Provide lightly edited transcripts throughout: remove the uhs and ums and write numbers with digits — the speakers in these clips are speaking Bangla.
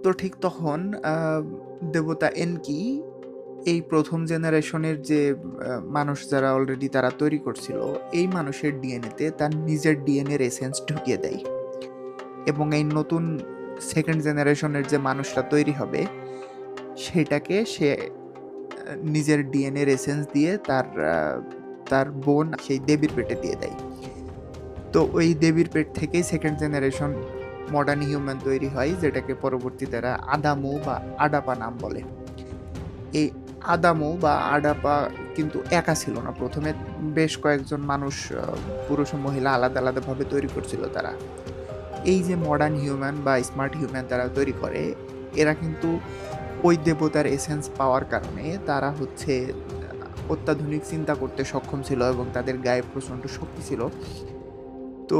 তো ঠিক তখন দেবতা এনকি এই প্রথম জেনারেশনের যে মানুষ যারা অলরেডি তারা তৈরি করছিল, এই মানুষের ডিএনএতে তার নিজের ডিএনএর এসেন্স ঢুকিয়ে দেয় এবং এই নতুন সেকেন্ড জেনারেশনের যে মানুষটা তৈরি হবে সেটাকে সে নিজের ডিএনএর এসেন্স দিয়ে তার বোন সেই দেবীর পেটে দিয়ে দেয়। তো ওই দেবীর পেট থেকেই সেকেন্ড জেনারেশন মডার্ন হিউম্যান তৈরি হয়, যেটাকে পরবর্তীতে তারা আদামু বা আডাপা নাম বলে। এই আদামু বা আডাপা কিন্তু একা ছিল না, প্রথমে বেশ কয়েকজন মানুষ, পুরুষ ও মহিলা আলাদা আলাদাভাবে তৈরি করছিল তারা। এই যে মডার্ন হিউম্যান বা স্মার্ট হিউম্যান তারা তৈরি করে, এরা কিন্তু ওই দেবতার এসেন্স পাওয়ার কারণে তারা হচ্ছে অত্যাধুনিক চিন্তা করতে সক্ষম ছিল এবং তাদের গায়ে প্রচণ্ড শক্তি ছিল। তো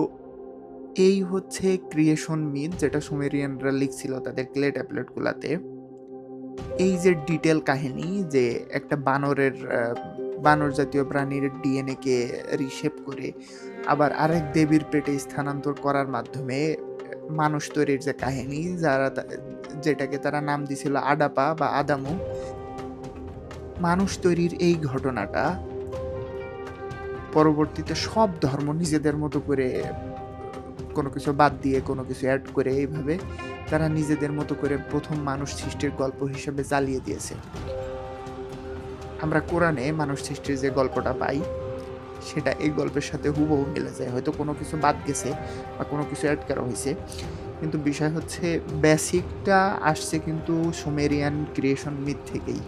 এই হচ্ছে ক্রিয়েশন মিথ, যেটা সুমেরিয়ানরা লিখছিল তাদের ক্লে ট্যাবলেটগুলাতে। এই যে ডিটেল কাহিনী যে একটা বানর জাতীয় প্রাণীর ডিএনএ কে রিশেপ করে আবার আরেক দেবীর পেটে স্থানান্তর করার মাধ্যমে মানুষ তৈরির যে কাহিনী, যেটাকে তারা নাম দিছিল আডাপা বা আদামু, মানুষ তৈরির এই ঘটনাটা পরবর্তীতে সব ধর্ম নিজেদের মতো করে কোনো কিছু বাদ দিয়ে কোনো কিছু অ্যাড করে এইভাবে তারা নিজেদের মতো করে প্রথম মানুষ সৃষ্টির গল্প হিসেবে চালিয়ে দিয়েছে। আমরা কোরআনে মানুষ সৃষ্টির যে গল্পটা পাই সেটা এই গল্পের সাথে হুবহু মিলে যায়, হয়তো কোনো কিছু বাদ গেছে বা কোনো কিছু অ্যাড করা হয়েছে, কিন্তু বিষয় হচ্ছে বেসিকটা আসছে কিন্তু সুমেরিয়ান ক্রিয়েশন মিথ থেকেই।